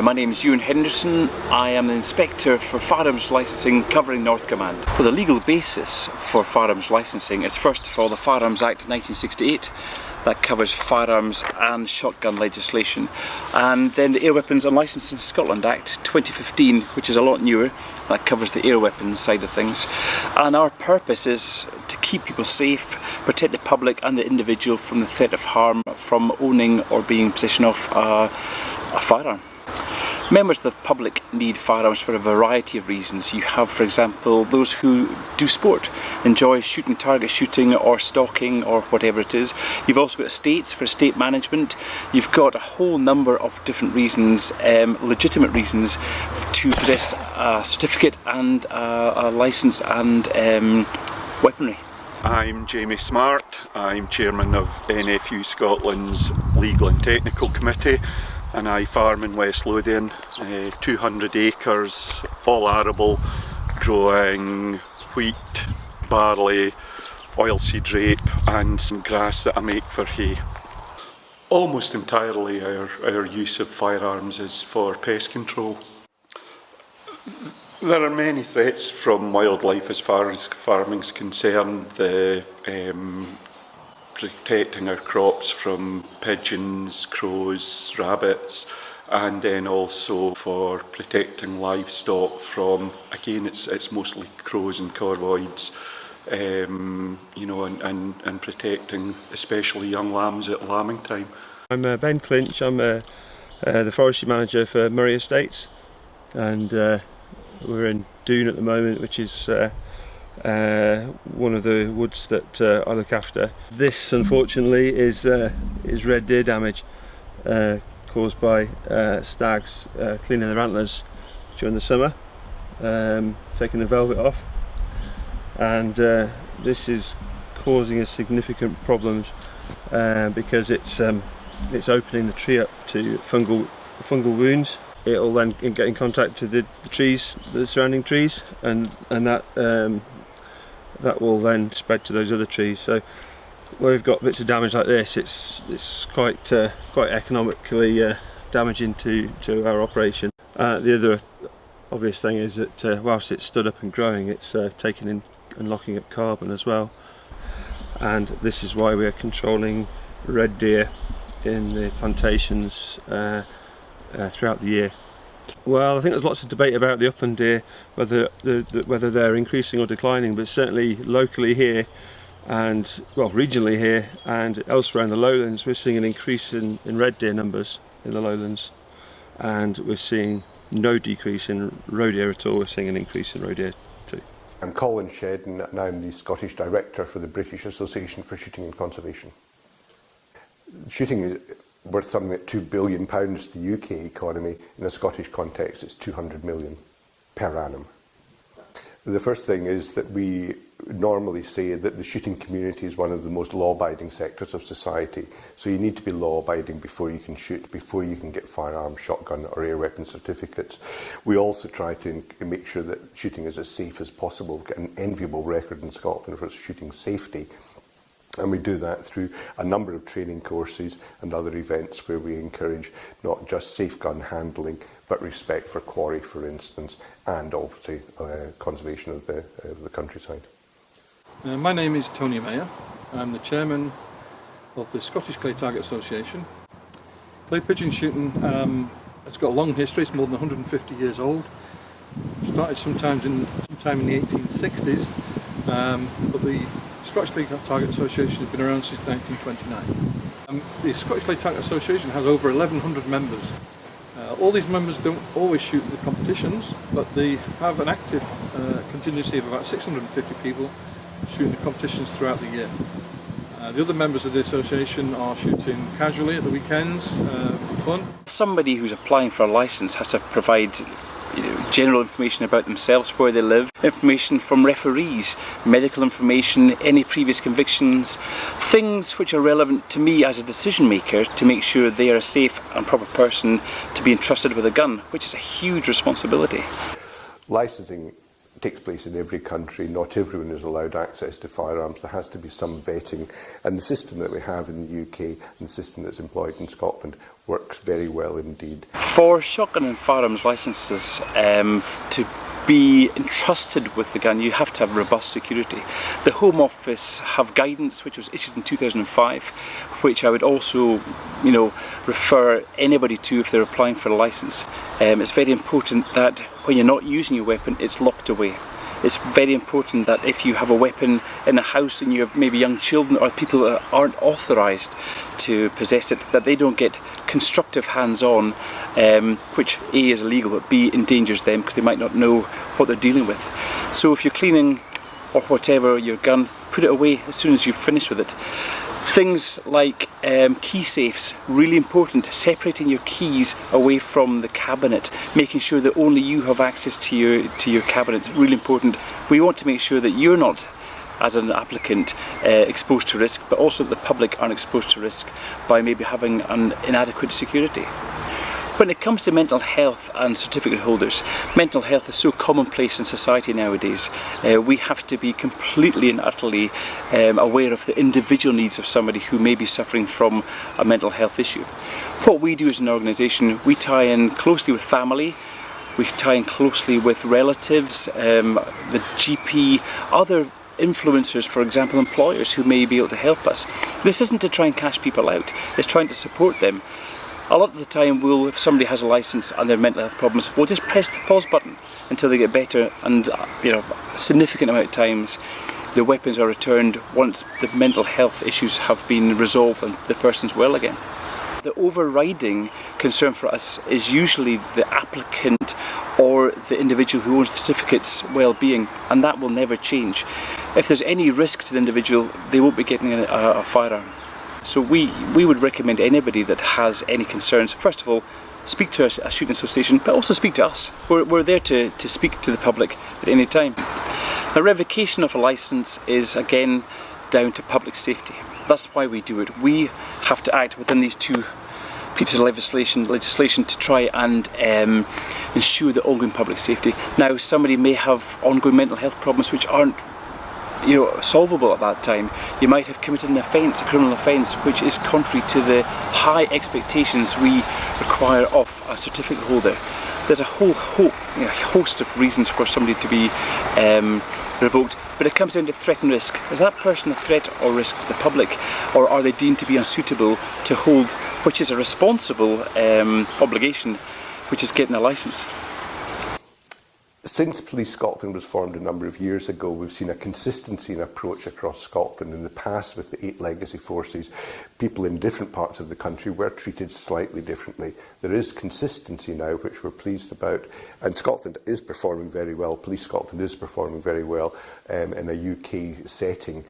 My name is Ewan Henderson. I am the Inspector for Firearms Licensing covering North Command. Well, the legal basis for firearms licensing is first of all the Firearms Act 1968. That covers firearms and shotgun legislation. And then the Air Weapons and Licensing Scotland Act 2015, which is a lot newer. That covers the air weapons side of things. And our purpose is to keep people safe, protect the public and the individual from the threat of harm from owning or being in possession of a firearm. Members of the public need firearms for a variety of reasons. You have, for example, those who do sport, enjoy shooting, target shooting or stalking or whatever it is. You've also got estates for estate management. You've got a whole number of different reasons, legitimate reasons to possess a certificate and a licence and weaponry. I'm Jamie Smart. I'm Chairman of NFU Scotland's Legal and Technical Committee, and I farm in West Lothian, 200 acres, all arable, growing wheat, barley, oilseed rape and some grass that I make for hay. Almost entirely our use of firearms is for pest control. There are many threats from wildlife as far as farming is concerned. Protecting our crops from pigeons, crows, rabbits, and then also for protecting livestock from, again, it's mostly crows and corvoids, you know, and protecting especially young lambs at lambing time. I'm Ben Clinch. I'm the Forestry Manager for Murray Estates, and we're in Doon at the moment, which is one of the woods that I look after. This, unfortunately, is red deer damage caused by stags cleaning their antlers during the summer, taking the velvet off, and this is causing us significant problems because it's opening the tree up to fungal wounds. It'll then get in contact with the trees, the surrounding trees, and that will then spread to those other trees. So where we've got bits of damage like this, it's quite economically damaging to our operation. The other obvious thing is that whilst it's stood up and growing, it's taking in and locking up carbon as well. And this is why we are controlling red deer in the plantations throughout the year. Well, I think there's lots of debate about the upland deer, whether they're increasing or declining, but certainly locally here and, well, regionally here and elsewhere in the lowlands, we're seeing an increase in red deer numbers in the lowlands, and we're seeing no decrease in roe deer at all. We're seeing an increase in roe deer too. I'm Colin Shedden and I'm the Scottish Director for the British Association for Shooting and Conservation. Shooting is worth something like £2 billion to the UK economy. In a Scottish context, it's 200 million per annum. The first thing is that we normally say that the shooting community is one of the most law-abiding sectors of society. So you need to be law-abiding before you can shoot, before you can get firearm, shotgun or air weapon certificates. We also try to make sure that shooting is as safe as possible, get an enviable record in Scotland for shooting safety. And we do that through a number of training courses and other events where we encourage not just safe gun handling, but respect for quarry, for instance, and obviously conservation of the countryside. My name is Tony Mayer. I'm the Chairman of the Scottish Clay Target Association. Clay pigeon shooting it's got a long history. It's more than 150 years old. Started sometime in the 1860s, but the Scottish Clay Target Association has been around since 1929. The Scottish Clay Target Association has over 1,100 members. All these members don't always shoot in the competitions, but they have an active contingency of about 650 people shooting the competitions throughout the year. The other members of the association are shooting casually at the weekends for fun. Somebody who's applying for a licence has to provide general information about themselves, where they live, information from referees, medical information, any previous convictions, things which are relevant to me as a decision maker to make sure they are a safe and proper person to be entrusted with a gun, which is a huge responsibility. Licensing takes place in every country. Not everyone is allowed access to firearms. There has to be some vetting. And the system that we have in the UK and the system that's employed in Scotland works very well indeed. For shotgun and firearms licences to be entrusted with the gun, you have to have robust security. The Home Office have guidance which was issued in 2005, which I would also, refer anybody to if they're applying for a licence. It's very important that when you're not using your weapon, it's locked away. It's very important that if you have a weapon in a house and you have maybe young children or people that aren't authorised to possess it, that they don't get constructive hands-on, which A is illegal but B endangers them because they might not know what they're dealing with. So if you're cleaning or whatever your gun, put it away as soon as you've finished with it. Things like key safes, really important. Separating your keys away from the cabinet, making sure that only you have access to your cabinet, really important. We want to make sure that you're not, as an applicant, exposed to risk, but also that the public aren't exposed to risk by maybe having an inadequate security. When it comes to mental health and certificate holders, mental health is so commonplace in society nowadays. We have to be completely and utterly aware of the individual needs of somebody who may be suffering from a mental health issue. What we do as an organisation, we tie in closely with family, we tie in closely with relatives, the GP, other influencers, for example employers who may be able to help us. This isn't to try and cash people out, it's trying to support them. A lot of the time, if somebody has a licence and their mental health problems, we'll just press the pause button until they get better, and a significant amount of times the weapons are returned once the mental health issues have been resolved and the person's well again. The overriding concern for us is usually the applicant or the individual who owns the certificate's well-being, and that will never change. If there's any risk to the individual, they won't be getting a firearm. So we would recommend anybody that has any concerns, first of all, speak to a shooting association, but also speak to us. We're there to speak to the public at any time. The revocation of a licence is again down to public safety. That's why we do it. We have to act within these two pieces of legislation to try and ensure the ongoing public safety. Now, somebody may have ongoing mental health problems which aren't solvable at that time. You might have committed an offence, a criminal offence, which is contrary to the high expectations we require of a certificate holder. There's a whole host of reasons for somebody to be revoked, but it comes down to threat and risk. Is that person a threat or risk to the public, or are they deemed to be unsuitable to hold, which is a responsible obligation, which is getting a licence? Since Police Scotland was formed a number of years ago, we've seen a consistency in approach across Scotland. In the past, with the 8 legacy forces, people in different parts of the country were treated slightly differently. There is consistency now, which we're pleased about, and Scotland is performing very well. Police Scotland is performing very well in a UK setting.